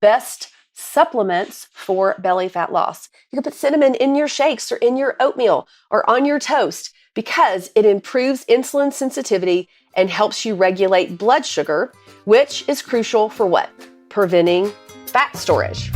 best supplements for belly fat loss. You can put cinnamon in your shakes or in your oatmeal or on your toast because it improves insulin sensitivity and helps you regulate blood sugar, which is crucial for what? Preventing fat storage.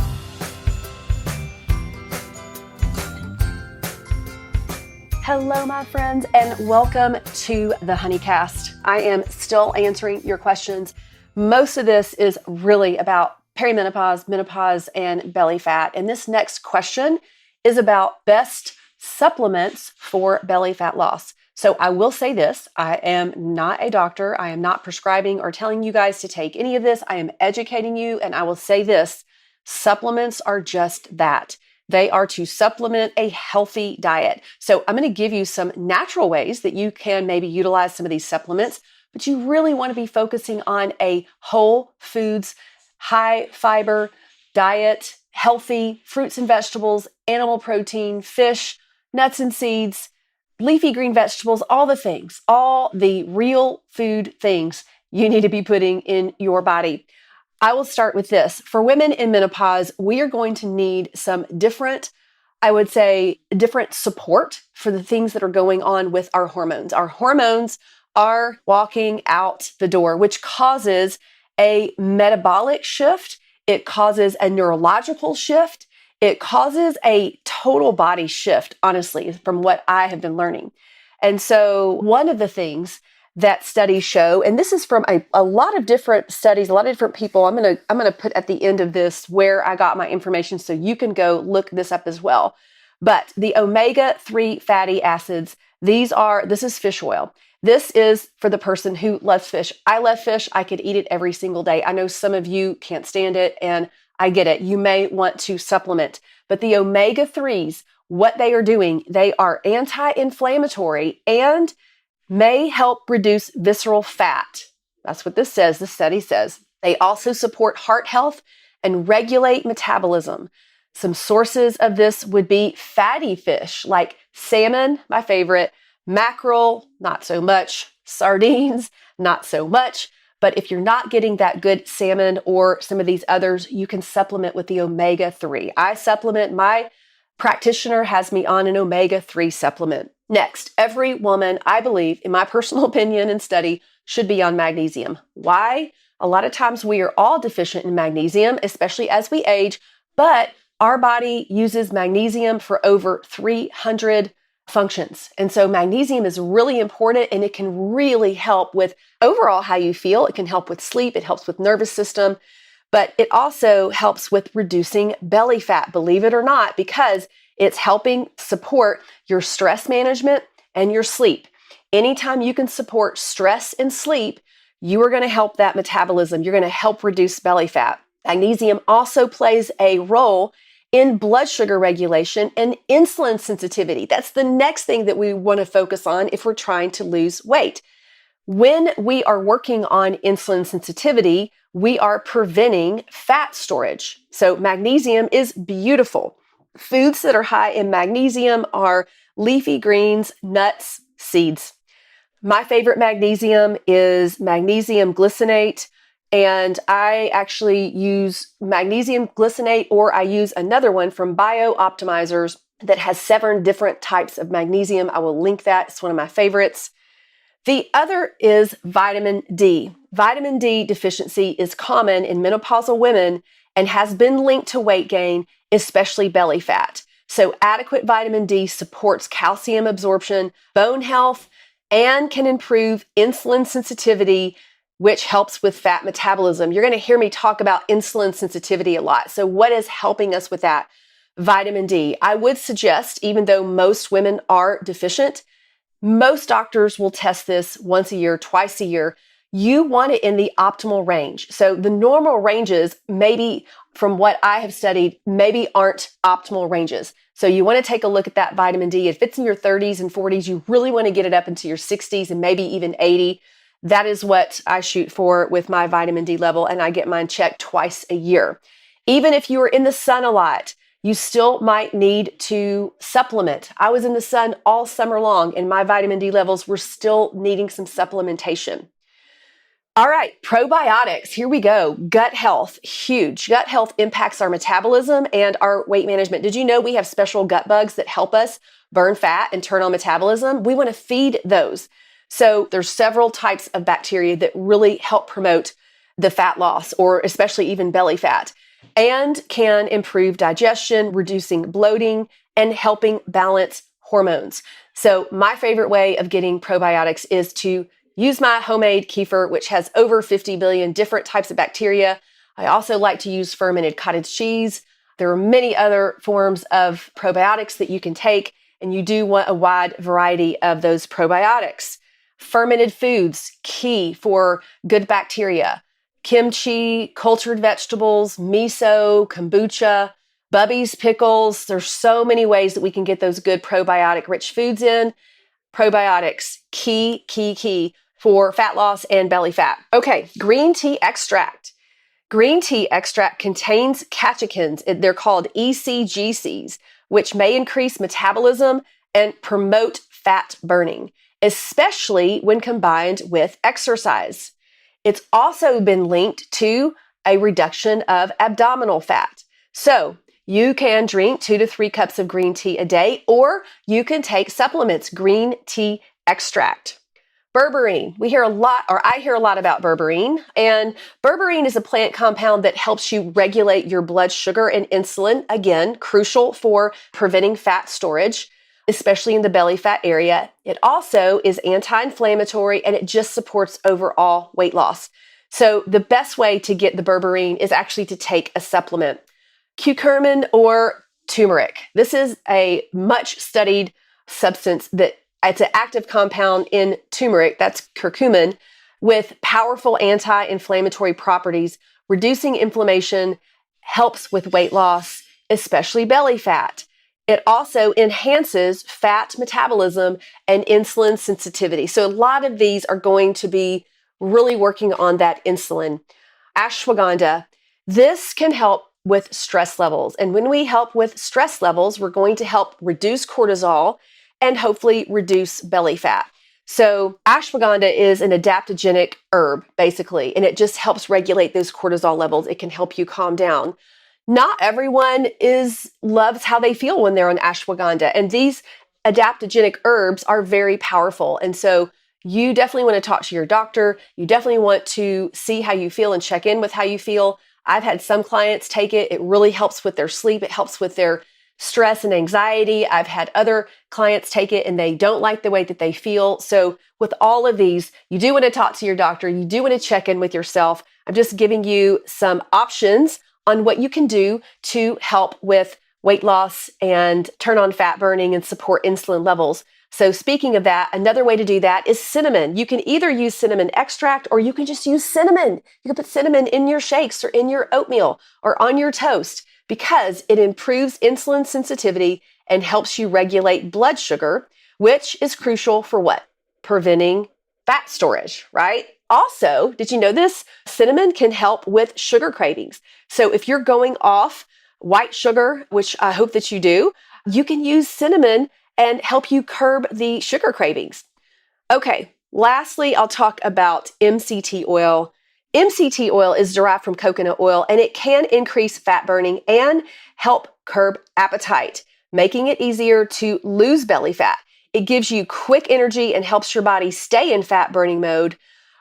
Hello, my friends, and welcome to the Honeycast. I am still answering your questions. Most of this is really about perimenopause, menopause, and belly fat. And this next question is about best supplements for belly fat loss. So I will say this, I am not a doctor. I am not prescribing or telling you guys to take any of this. I am educating you, and I will say this, supplements are just that. They are to supplement a healthy diet. So I'm going to give you some natural ways that you can maybe utilize some of these supplements, but you really want to be focusing on a whole foods, high fiber diet, healthy fruits and vegetables, animal protein, fish, nuts and seeds, leafy green vegetables, all the things, all the real food things you need to be putting in your body. I will start with this. For women in menopause, we are going to need some different support for the things that are going on with our hormones. Our hormones are walking out the door, which causes a metabolic shift. It causes a neurological shift. It causes a total body shift, honestly, from what I have been learning. And so one of the things that studies show, and this is from a lot of different studies, a lot of different people. I'm gonna put at the end of this where I got my information so you can go look this up as well. But the omega-3 fatty acids, this is fish oil. This is for the person who loves fish. I love fish. I could eat it every single day. I know some of you can't stand it, and I get it. You may want to supplement. But the omega-3s, what they are doing, they are anti-inflammatory and may help reduce visceral fat. That's what this says, the study says. They also support heart health and regulate metabolism. Some sources of this would be fatty fish like salmon, my favorite, mackerel, not so much, sardines, not so much. But if you're not getting that good salmon or some of these others, you can supplement with the omega-3. I supplement, my practitioner has me on an omega-3 supplement. Next, every woman, I believe, in my personal opinion and study, should be on magnesium. Why? A lot of times we are all deficient in magnesium, especially as we age, but our body uses magnesium for over 300 functions. And so magnesium is really important, and it can really help with overall how you feel. It can help with sleep. It helps with nervous system, but it also helps with reducing belly fat, believe it or not, because it's helping support your stress management and your sleep. Anytime you can support stress and sleep, you are going to help that metabolism. You're going to help reduce belly fat. Magnesium also plays a role in blood sugar regulation and insulin sensitivity. That's the next thing that we want to focus on if we're trying to lose weight. When we are working on insulin sensitivity, we are preventing fat storage. So magnesium is beautiful. Foods that are high in magnesium are leafy greens, nuts, seeds. My favorite magnesium is magnesium glycinate, and I actually use magnesium glycinate, or I use another one from Bio Optimizers that has 7 different types of magnesium. I will link that. It's one of my favorites. The other is vitamin D. Vitamin D deficiency is common in menopausal women and has been linked to weight gain, especially belly fat. So adequate vitamin D supports calcium absorption, bone health, and can improve insulin sensitivity, which helps with fat metabolism. You're going to hear me talk about insulin sensitivity a lot. So what is helping us with that? Vitamin D. I would suggest, even though most women are deficient, most doctors will test this once a year, twice a year. You want it in the optimal range. So the normal ranges, maybe from what I have studied, maybe aren't optimal ranges. So you want to take a look at that vitamin D. If it's in your 30s and 40s, you really want to get it up into your 60s and maybe even 80. That is what I shoot for with my vitamin D level, and I get mine checked twice a year. Even if you are in the sun a lot, you still might need to supplement. I was in the sun all summer long, and my vitamin D levels were still needing some supplementation. All right, probiotics. Here we go. Gut health, huge. Gut health impacts our metabolism and our weight management. Did you know we have special gut bugs that help us burn fat and turn on metabolism? We want to feed those. So there's several types of bacteria that really help promote the fat loss, or especially even belly fat, and can improve digestion, reducing bloating, and helping balance hormones. So my favorite way of getting probiotics is to use my homemade kefir, which has over 50 billion different types of bacteria. I also like to use fermented cottage cheese. There are many other forms of probiotics that you can take, and you do want a wide variety of those probiotics. Fermented foods, key for good bacteria. Kimchi, cultured vegetables, miso, kombucha, Bubby's pickles. There's so many ways that we can get those good probiotic rich foods in. Probiotics, key for fat loss and belly fat. Okay, green tea extract. Green tea extract contains catechins. They're called ECGCs, which may increase metabolism and promote fat burning, especially when combined with exercise. It's also been linked to a reduction of abdominal fat. So you can drink 2 to 3 cups of green tea a day, or you can take supplements, green tea extract. Berberine. I hear a lot about berberine. And berberine is a plant compound that helps you regulate your blood sugar and insulin. Again, crucial for preventing fat storage, especially in the belly fat area. It also is anti-inflammatory, and it just supports overall weight loss. So the best way to get the berberine is actually to take a supplement. Curcumin or turmeric. This is a much studied substance that it's an active compound in turmeric, that's curcumin, with powerful anti-inflammatory properties. Reducing inflammation helps with weight loss, especially belly fat. It also enhances fat metabolism and insulin sensitivity. So a lot of these are going to be really working on that insulin. Ashwagandha. This can help with stress levels. And when we help with stress levels, we're going to help reduce cortisol and hopefully reduce belly fat. So ashwagandha is an adaptogenic herb, basically, and it just helps regulate those cortisol levels. It can help you calm down. Not everyone loves how they feel when they're on ashwagandha, and these adaptogenic herbs are very powerful. And so you definitely want to talk to your doctor. You definitely want to see how you feel and check in with how you feel. I've had some clients take it. It really helps with their sleep. It helps with their stress and anxiety. I've had other clients take it and they don't like the way that they feel. So with all of these, you do want to talk to your doctor. You do want to check in with yourself. I'm just giving you some options on what you can do to help with weight loss and turn on fat burning and support insulin levels. So speaking of that, another way to do that is cinnamon. You can either use cinnamon extract or you can just use cinnamon. You can put cinnamon in your shakes or in your oatmeal or on your toast, because it improves insulin sensitivity and helps you regulate blood sugar, which is crucial for what? Preventing fat storage, right? Also, did you know this? Cinnamon can help with sugar cravings. So if you're going off white sugar, which I hope that you do, you can use cinnamon and help you curb the sugar cravings. Okay, lastly, I'll talk about MCT oil. MCT oil is derived from coconut oil, and it can increase fat burning and help curb appetite, making it easier to lose belly fat. It gives you quick energy and helps your body stay in fat burning mode.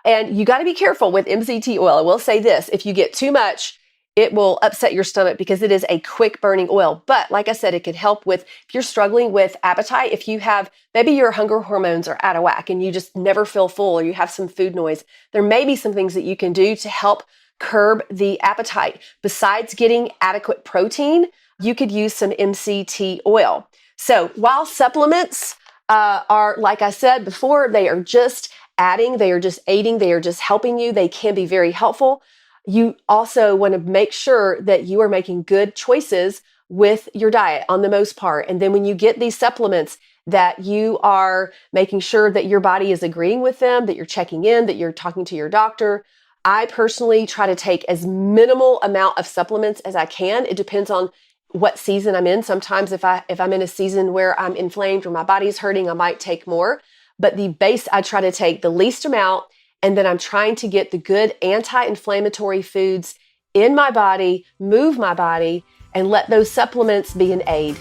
And you got to be careful with MCT oil. I will say this, if you get too much, it will upset your stomach because it is a quick burning oil. But like I said, it can help with, if you're struggling with appetite, if you have, maybe your hunger hormones are out of whack and you just never feel full, or you have some food noise, there may be some things that you can do to help curb the appetite. Besides getting adequate protein, you could use some MCT oil. So while supplements are, like I said before, they are just adding, they are just aiding, they are just helping you, they can be very helpful. You also want to make sure that you are making good choices with your diet on the most part. And then when you get these supplements, that you are making sure that your body is agreeing with them, that you're checking in, that you're talking to your doctor. I personally try to take as minimal amount of supplements as I can. It depends on what season I'm in. Sometimes if I'm in a season where I'm inflamed or my body's hurting, I might take more. But the base, I try to take the least amount and then I'm trying to get the good anti-inflammatory foods in my body, move my body, and let those supplements be an aid.